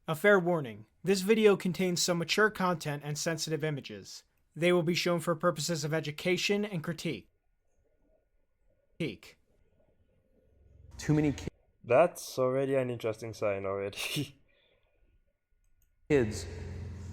A fair warning, this video contains some mature content and sensitive images. They will be shown for purposes of education and critique. Too many That's already an interesting sign already. kids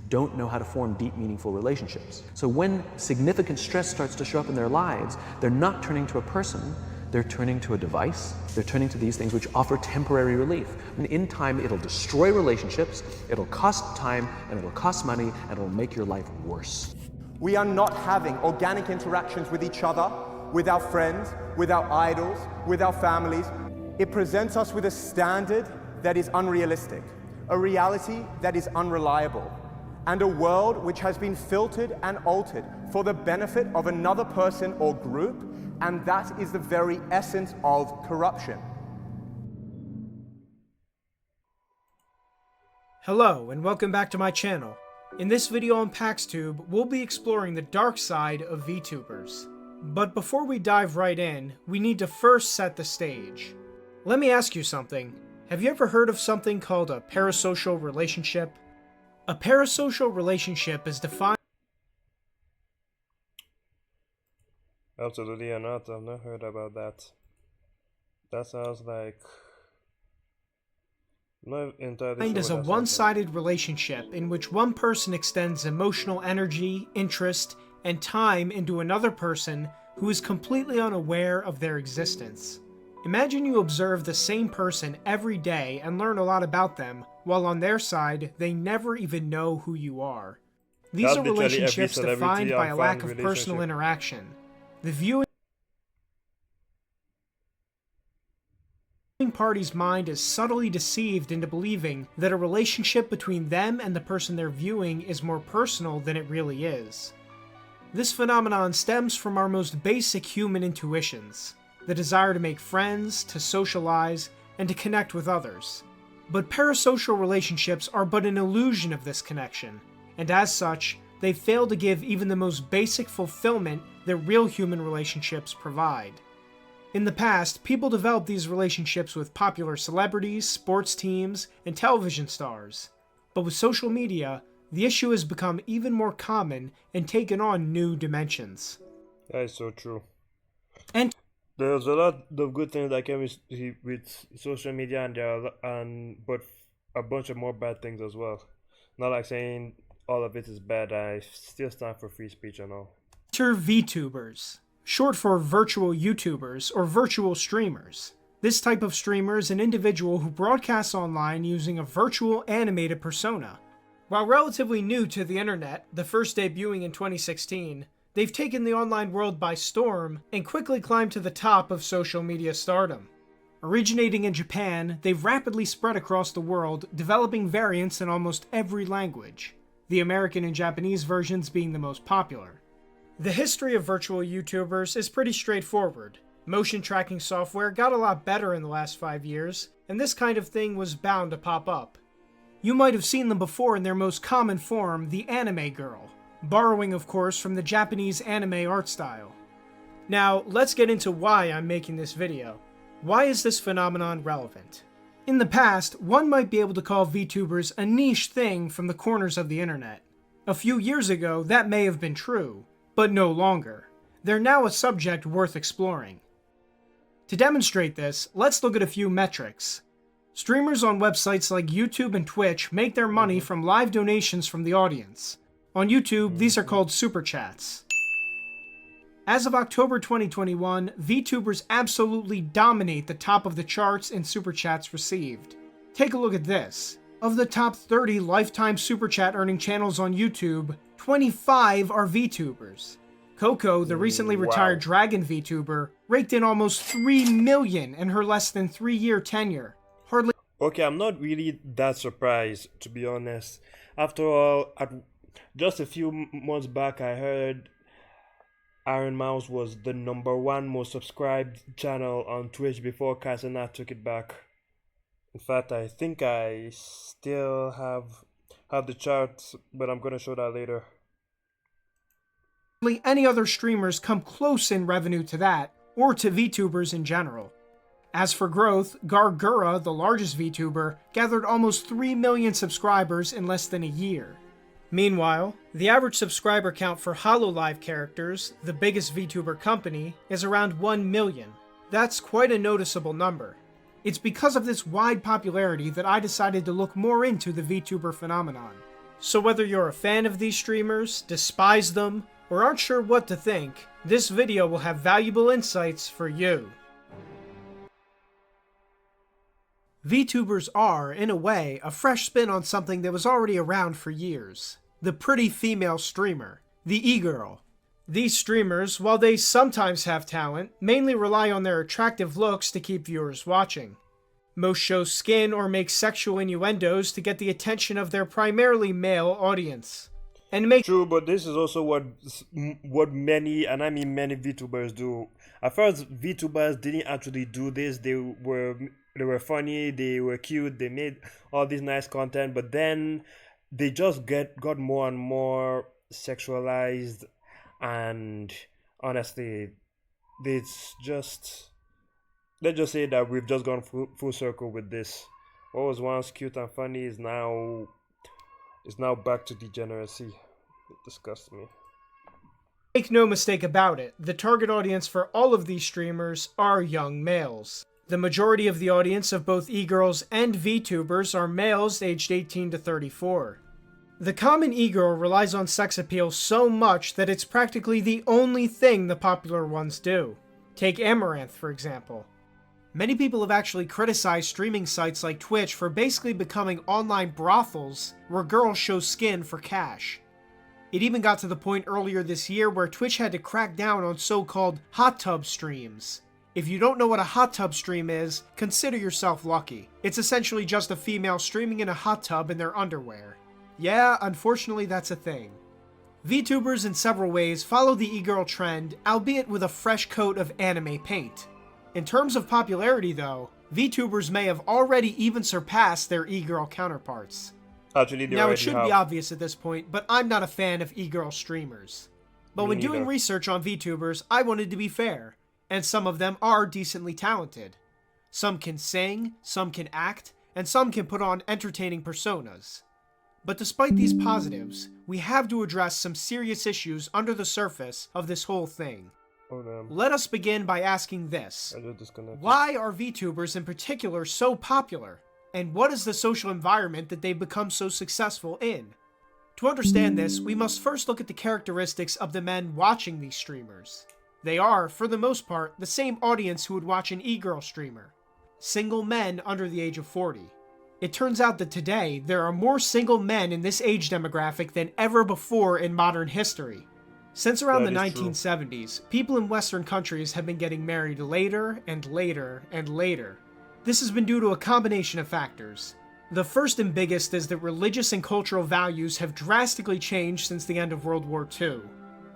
don't know how to form deep, meaningful relationships. So when significant stress starts to show up in their lives, they're not turning to a person, they're turning to a device, they're turning to these things which offer temporary relief. And in time, it'll destroy relationships, it'll cost time, and it'll cost money, and it'll make your life worse. We are not having organic interactions with each other, with our friends, with our idols, with our families. It presents us with a standard that is unrealistic, a reality that is unreliable, and a world which has been filtered and altered for the benefit of another person or group, and that is the very essence of corruption. Hello, and welcome back to my channel. In this video on PaxTube, we'll be exploring the dark side of Vtubers. But before we dive right in, we need to first set the stage. Let me ask you something. Have you ever heard of something called a parasocial relationship? A parasocial relationship is defined. Absolutely not. I've not heard about that. That sounds like... I'm not entirely sure Defined as a what that sounds one-sided relationship in which one person extends emotional energy, interest, and time into another person who is completely unaware of their existence. Imagine you observe the same person every day and learn a lot about them, while on their side, they never even know who you are. These That's are literally every relationships celebrity defined by I a lack find of personal relationship. interaction. The viewing party's mind is subtly deceived into believing that a relationship between them and the person they're viewing is more personal than it really is. This phenomenon stems from our most basic human intuitions, the desire to make friends, to socialize, and to connect with others. But parasocial relationships are but an illusion of this connection, and as such, they fail to give even the most basic fulfillment that real human relationships provide. In the past, people developed these relationships with popular celebrities, sports teams, and television stars. But with social media, the issue has become even more common and taken on new dimensions. That is so true. And There's a lot of good things that came with social media, but a bunch of more bad things as well. Not like saying all of it is bad. I still stand for free speech and all. enter Vtubers, short for virtual YouTubers or virtual streamers. This type of streamer is an individual who broadcasts online using a virtual animated persona. While relatively new to the internet, the first debuting in 2016, they've taken the online world by storm and quickly climbed to the top of social media stardom. Originating in Japan, they've rapidly spread across the world, developing variants in almost every language, the American and Japanese versions being the most popular. The history of virtual YouTubers is pretty straightforward. Motion tracking software got a lot better in the last 5 years, and this kind of thing was bound to pop up. You might have seen them before in their most common form, the anime girl, borrowing of course from the Japanese anime art style. Now, let's get into why I'm making this video. Why is this phenomenon relevant? In the past, one might be able to call VTubers a niche thing from the corners of the internet. A few years ago, that may have been true, but no longer. They're now a subject worth exploring. To demonstrate this, let's look at a few metrics. Streamers on websites like YouTube and Twitch make their money from live donations from the audience. On YouTube, these are called super chats. As of October 2021, VTubers absolutely dominate the top of the charts in super chats received. Take a look at this. Of the top 30 lifetime super chat earning channels on YouTube, 25 are VTubers. Coco, the recently retired Dragon VTuber, raked in almost 3 million in her less than 3-year tenure. Hardly Okay, I'm not really that surprised, to be honest. After all, just a few months back, I heard Iron Mouse was the #1 most subscribed channel on Twitch before Kazana took it back. In fact, I think I still have the charts, but I'm gonna show that later. any other streamers come close in revenue to that, or to VTubers in general. As for growth, Gargura, the largest VTuber, gathered almost 3 million subscribers in less than a year. Meanwhile, the average subscriber count for HoloLive characters, the biggest VTuber company, is around 1 million. That's quite a noticeable number. It's because of this wide popularity that I decided to look more into the VTuber phenomenon. So whether you're a fan of these streamers, despise them, or aren't sure what to think, this video will have valuable insights for you. VTubers are, in a way, a fresh spin on something that was already around for years. The pretty female streamer, the e-girl. These streamers, while they sometimes have talent, mainly rely on their attractive looks to keep viewers watching. Most show skin or make sexual innuendos to get the attention of their primarily male audience. And make True, but this is also what many, and I mean many VTubers do. At first, VTubers didn't actually do this. They were funny, they were cute, they made all this nice content, but then they just got more and more sexualized, and honestly, it's just, let's just say that we've just gone full circle with this. What was once cute and funny is now back to degeneracy. It disgusts me. Make no mistake about it, the target audience for all of these streamers are young males. The majority of the audience of both e-girls and VTubers are males aged 18 to 34. The common e-girl relies on sex appeal so much that it's practically the only thing the popular ones do. Take Amaranth, for example. Many people have actually criticized streaming sites like Twitch for basically becoming online brothels where girls show skin for cash. It even got to the point earlier this year where Twitch had to crack down on so-called hot tub streams. If you don't know what a hot tub stream is, consider yourself lucky. It's essentially just a female streaming in a hot tub in their underwear. Yeah, unfortunately that's a thing. VTubers in several ways follow the e-girl trend, albeit with a fresh coat of anime paint. In terms of popularity though, VTubers may have already even surpassed their e-girl counterparts. Actually, Now it should be obvious at this point, but I'm not a fan of e-girl streamers. But when doing research on VTubers, I wanted to be fair. And some of them are decently talented. Some can sing, some can act, and some can put on entertaining personas. But despite these positives, we have to address some serious issues under the surface of this whole thing. Let us begin by asking this. Why are VTubers in particular so popular? And what is the social environment that they've become so successful in? To understand this, we must first look at the characteristics of the men watching these streamers. They are, for the most part, the same audience who would watch an e-girl streamer. Single men under the age of 40. It turns out that today, there are more single men in this age demographic than ever before in modern history. Since around the 1970s, people in Western countries have been getting married later and later and later. This has been due to a combination of factors. The first and biggest is that religious and cultural values have drastically changed since the end of World War II.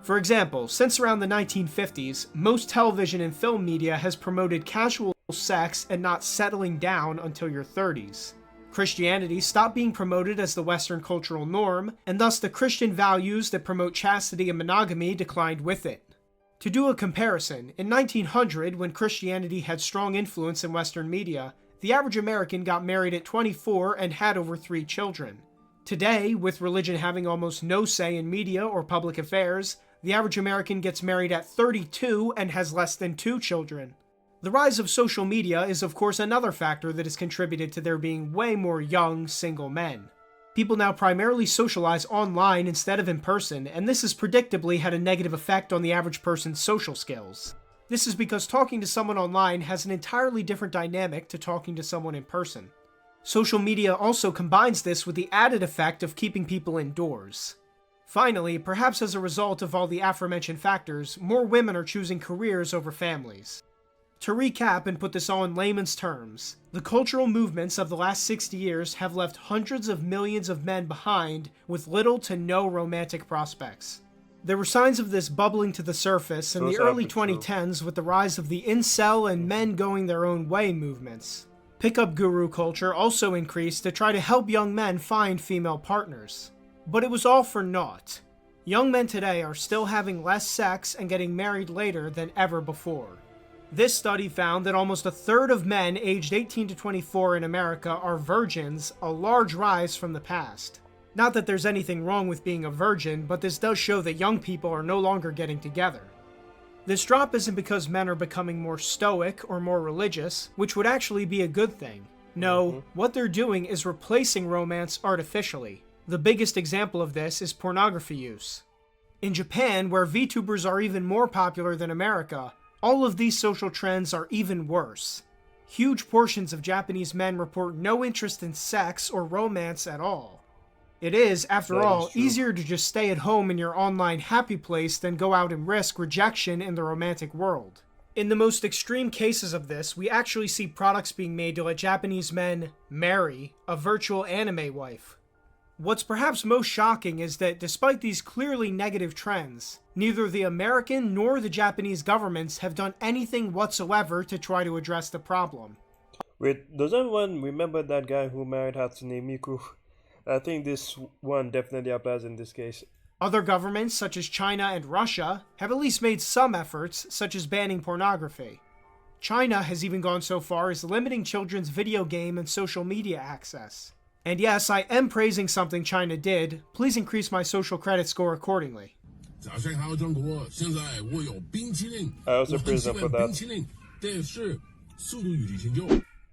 For example, since around the 1950s, most television and film media has promoted casual sex and not settling down until your 30s. Christianity stopped being promoted as the Western cultural norm, and thus the Christian values that promote chastity and monogamy declined with it. To do a comparison, in 1900, when Christianity had strong influence in Western media, the average American got married at 24 and had over 3 children. Today, with religion having almost no say in media or public affairs, the average American gets married at 32 and has less than 2 children. The rise of social media is of course another factor that has contributed to there being way more young, single men. People now primarily socialize online instead of in person, and this has predictably had a negative effect on the average person's social skills. This is because talking to someone online has an entirely different dynamic to talking to someone in person. Social media also combines this with the added effect of keeping people indoors. Finally, perhaps as a result of all the aforementioned factors, more women are choosing careers over families. To recap and put this all in layman's terms, the cultural movements of the last 60 years have left hundreds of millions of men behind with little to no romantic prospects. There were signs of this bubbling to the surface in the early 2010s with the rise of the incel and men going their own way movements. Pickup guru culture also increased to try to help young men find female partners. But it was all for naught. Young men today are still having less sex and getting married later than ever before. This study found that almost a third of men aged 18 to 24 in America are virgins, a large rise from the past. Not that there's anything wrong with being a virgin, but this does show that young people are no longer getting together. This drop isn't because men are becoming more stoic or more religious, which would actually be a good thing. No, what they're doing is replacing romance artificially. The biggest example of this is pornography use. In Japan, where Vtubers are even more popular than America, all of these social trends are even worse. Huge portions of Japanese men report no interest in sex or romance at all. It is, after all, easier to just stay at home in your online happy place than go out and risk rejection in the romantic world. In the most extreme cases of this, we actually see products being made to let Japanese men marry a virtual anime wife. What's perhaps most shocking is that despite these clearly negative trends, neither the American nor the Japanese governments have done anything whatsoever to try to address the problem. Wait, does anyone remember that guy who married Hatsune Miku? I think this one definitely applies in this case. Other governments, such as China and Russia, have at least made some efforts, such as banning pornography. China has even gone so far as limiting children's video game and social media access. And yes, I am praising something China did. Please increase my social credit score accordingly. I also praise them for that.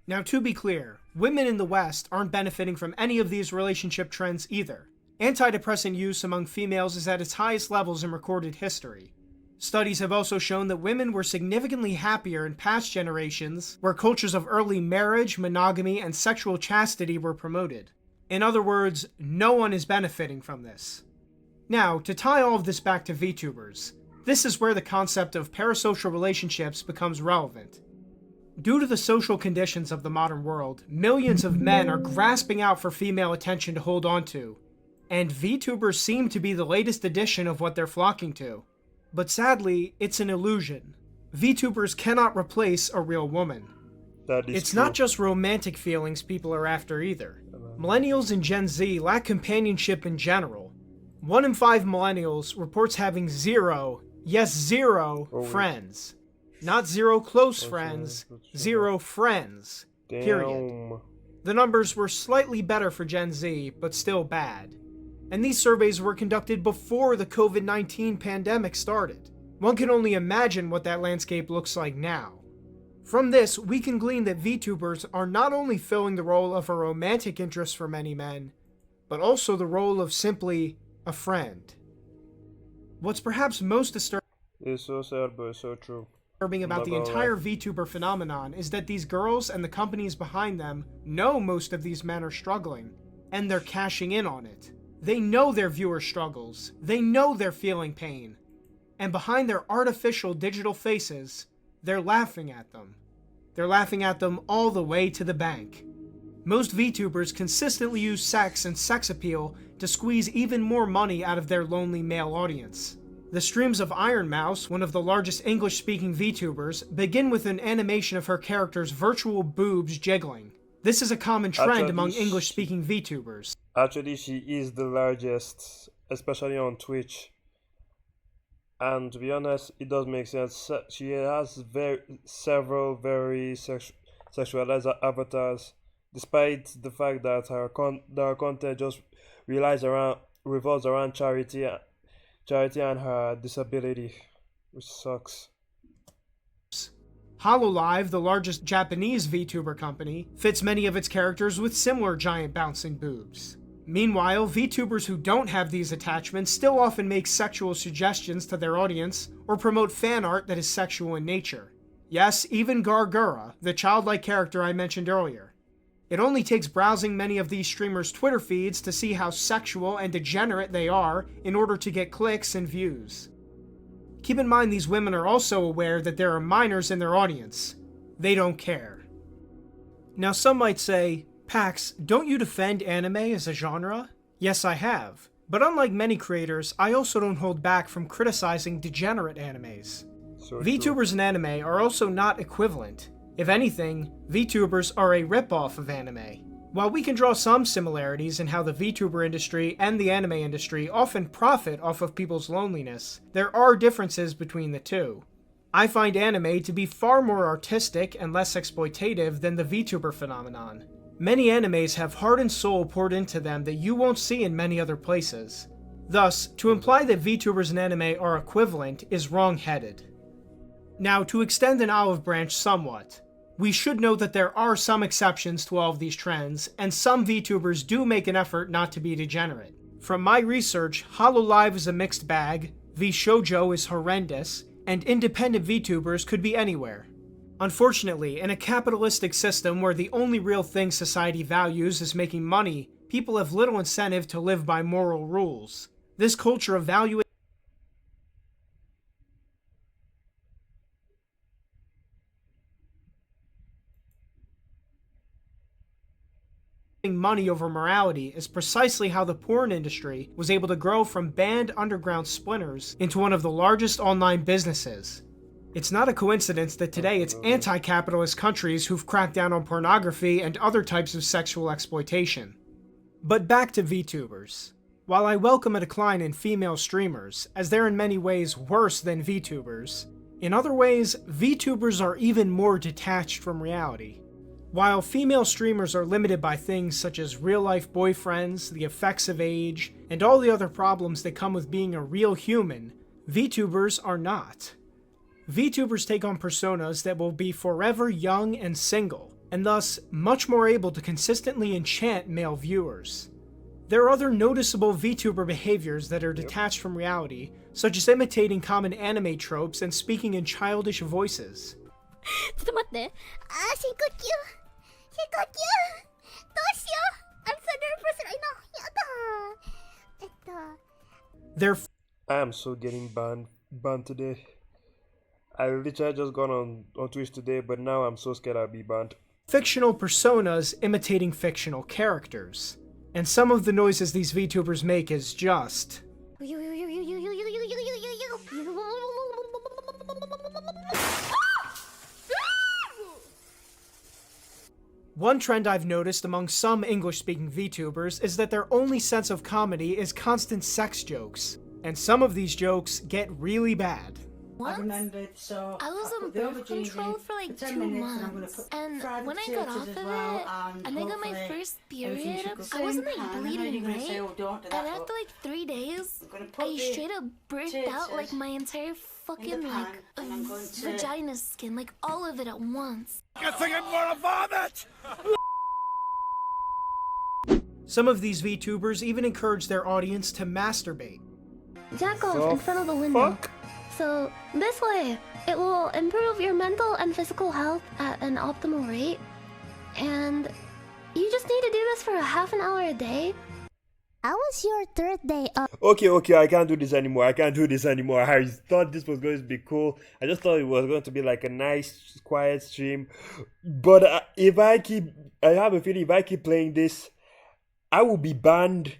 Now, to be clear, women in the West aren't benefiting from any of these relationship trends either. Antidepressant use among females is at its highest levels in recorded history. Studies have also shown that women were significantly happier in past generations where cultures of early marriage, monogamy, and sexual chastity were promoted. In other words, no one is benefiting from this. Now, to tie all of this back to VTubers, this is where the concept of parasocial relationships becomes relevant. Due to the social conditions of the modern world, millions of men are grasping out for female attention to hold on to, and VTubers seem to be the latest addition of what they're flocking to. But sadly, it's an illusion. VTubers cannot replace a real woman. It's true. not just romantic feelings people are after either. Millennials and Gen Z lack companionship in general. 1 in 5 millennials reports having zero, yes zero, friends. Not zero close friends, zero friends. Damn. Period. The numbers were slightly better for Gen Z, but still bad. And these surveys were conducted before the COVID-19 pandemic started. One can only imagine what that landscape looks like now. From this, we can glean that VTubers are not only filling the role of a romantic interest for many men, but also the role of simply a friend. What's perhaps most disturbing It's so sad, but it's so true. about the entire VTuber phenomenon is that these girls and the companies behind them know most of these men are struggling, and they're cashing in on it. They know their viewer struggles, they know they're feeling pain, and behind their artificial digital faces, they're laughing at them. They're laughing at them all the way to the bank. Most VTubers consistently use sex and sex appeal to squeeze even more money out of their lonely male audience. The streams of Iron Mouse, one of the largest English-speaking VTubers, begin with an animation of her character's virtual boobs jiggling. This is a common trend among English-speaking VTubers. Actually, she is the largest, especially on Twitch. And to be honest, it does make sense. She has several very sexualized avatars, despite the fact that her content just revolves around charity and her disability, which sucks. HoloLive, the largest Japanese VTuber company, fits many of its characters with similar giant bouncing boobs. Meanwhile, VTubers who don't have these attachments still often make sexual suggestions to their audience or promote fan art that is sexual in nature. Yes, even Gargura, the childlike character I mentioned earlier. It only takes browsing many of these streamers' Twitter feeds to see how sexual and degenerate they are in order to get clicks and views. Keep in mind these women are also aware that there are minors in their audience. They don't care. Now some might say, Pax, don't you defend anime as a genre? Yes, I have. But unlike many creators, I also don't hold back from criticizing degenerate animes. VTubers and anime are also not equivalent. If anything, VTubers are a ripoff of anime. While we can draw some similarities in how the VTuber industry and the anime industry often profit off of people's loneliness, there are differences between the two. I find anime to be far more artistic and less exploitative than the VTuber phenomenon. Many animes have heart and soul poured into them that you won't see in many other places. Thus, to imply that VTubers and anime are equivalent is wrong-headed. Now, to extend an olive branch somewhat, we should note that there are some exceptions to all of these trends, and some VTubers do make an effort not to be degenerate. From my research, Hololive is a mixed bag, VShojo is horrendous, and independent VTubers could be anywhere. Unfortunately, in a capitalistic system where the only real thing society values is making money, people have little incentive to live by moral rules. This culture of valuing money over morality is precisely how the porn industry was able to grow from banned underground splinters into one of the largest online businesses. It's not a coincidence that today it's anti-capitalist countries who've cracked down on pornography and other types of sexual exploitation. But back to VTubers. While I welcome a decline in female streamers, as they're in many ways worse than VTubers, in other ways, VTubers are even more detached from reality. While female streamers are limited by things such as real-life boyfriends, the effects of age, and all the other problems that come with being a real human, VTubers are not. VTubers take on personas that will be forever young and single, and thus much more able to consistently enchant male viewers. There are other noticeable VTuber behaviors that are detached from reality, such as imitating common anime tropes and speaking in childish voices. ちょっと待って。深呼吸。深呼吸。どうしよう。I'm so nervous right now. やだ。Their I am so getting banned today. I literally just gone on Twitch today, but now I'm so scared I'll be banned. fictional personas imitating fictional characters. And some of the noises these VTubers make is just... One trend I've noticed among some English-speaking VTubers is that their only sense of comedy is constant sex jokes. And some of these jokes get really bad. Once, I was on birth control for like 2 months, and when I got off of it, and I got my first period, I wasn't like bleeding, right? And after like 3 days, I straight up burst out like my entire fucking like vagina skin, like all of it at once. Some of these VTubers even encourage their audience to masturbate. Jack off in front of the window. So this way, it will improve your mental and physical health at an optimal rate. And you just need to do this for a half an hour a day. How was your 3rd day of... Okay, I can't do this anymore. I thought this was going to be cool. I just thought it was going to be like a nice, quiet stream. But I have a feeling if I keep playing this, I will be banned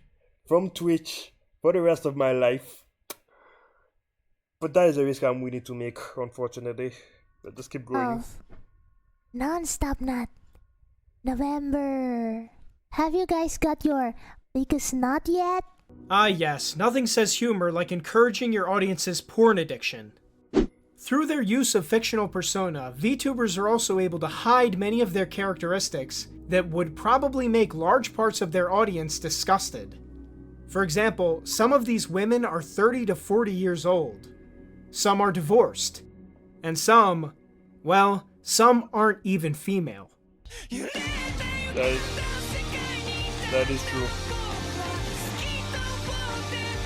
from Twitch for the rest of my life. But that is a risk I'm willing to make, unfortunately. Let's just keep going. Non-stop nut. November. Have you guys got your biggest nut yet? Ah yes, nothing says humor like encouraging your audience's porn addiction. Through their use of fictional persona, VTubers are also able to hide many of their characteristics that would probably make large parts of their audience disgusted. For example, some of these women are 30 to 40 years old. Some are divorced. And some, well, some aren't even female. That is true.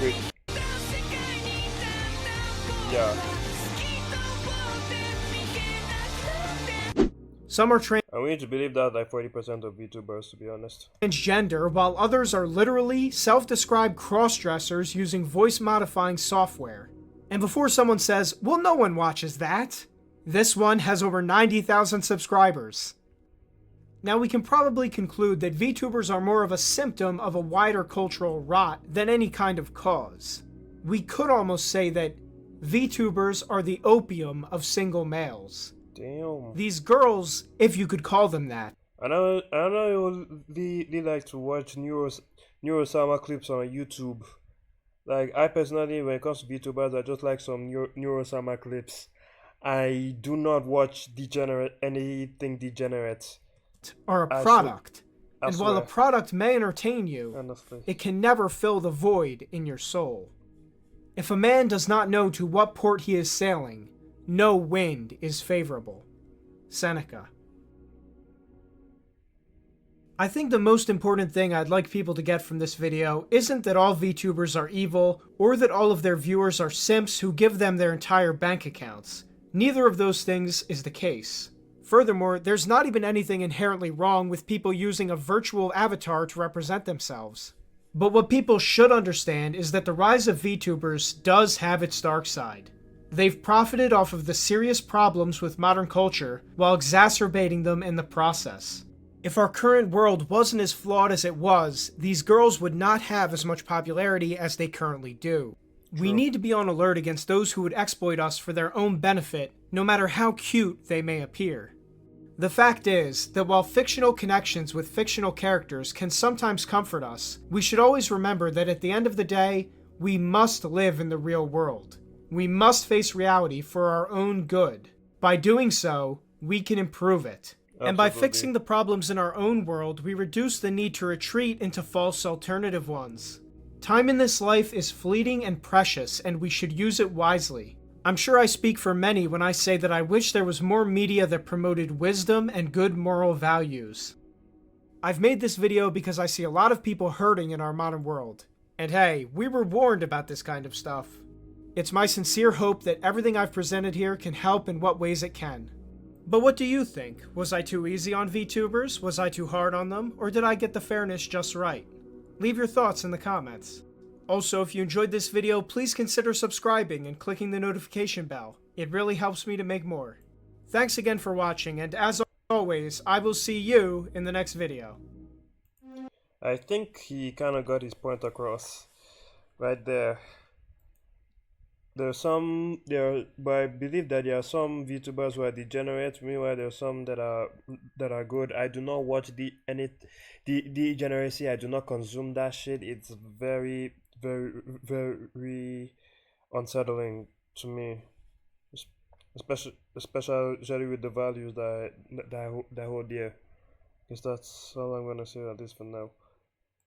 Wait. Yeah. Some are I'm willing to believe that like 40% of VTubers, to be honest. transgender, while others are literally self-described cross-dressers using voice-modifying software. And before someone says, well, no one watches that, this one has over 90,000 subscribers. Now we can probably conclude that VTubers are more of a symptom of a wider cultural rot than any kind of cause. We could almost say that VTubers are the opium of single males. Damn. These girls, if you could call them that. I know you like to watch Neurosama clips on YouTube. Like, I personally, when it comes to VTubers, I just like some Neurosama clips. I do not watch anything degenerate. Are a I product. I And while a swear, product may entertain you, honestly. it can never fill the void in your soul. If a man does not know to what port he is sailing, no wind is favorable. Seneca. I think the most important thing I'd like people to get from this video isn't that all VTubers are evil, or that all of their viewers are simps who give them their entire bank accounts. Neither of those things is the case. Furthermore, there's not even anything inherently wrong with people using a virtual avatar to represent themselves. But what people should understand is that the rise of VTubers does have its dark side. They've profited off of the serious problems with modern culture while exacerbating them in the process. If our current world wasn't as flawed as it was, these girls would not have as much popularity as they currently do. We need to be on alert against those who would exploit us for their own benefit, no matter how cute they may appear. The fact is that while fictional connections with fictional characters can sometimes comfort us, we should always remember that at the end of the day, we must live in the real world. We must face reality for our own good. By doing so, we can improve it. And by fixing the problems in our own world, we reduce the need to retreat into false alternative ones. Time in this life is fleeting and precious, and we should use it wisely. I'm sure I speak for many when I say that I wish there was more media that promoted wisdom and good moral values. I've made this video because I see a lot of people hurting in our modern world. And hey, we were warned about this kind of stuff. It's my sincere hope that everything I've presented here can help in what ways it can. But what do you think? Was I too easy on VTubers? Was I too hard on them? Or did I get the fairness just right? Leave your thoughts in the comments. Also, if you enjoyed this video, please consider subscribing and clicking the notification bell. It really helps me to make more. Thanks again for watching, and as always, I will see you in the next video. I think he kind of got his point across right there. But I believe that there are some VTubers who are degenerate. Meanwhile, there are some that are good. I do not watch the degeneracy. I do not consume that shit. It's very, very, very unsettling to me, especially with the values that I hold dear. Because that's all I'm gonna say at this for now.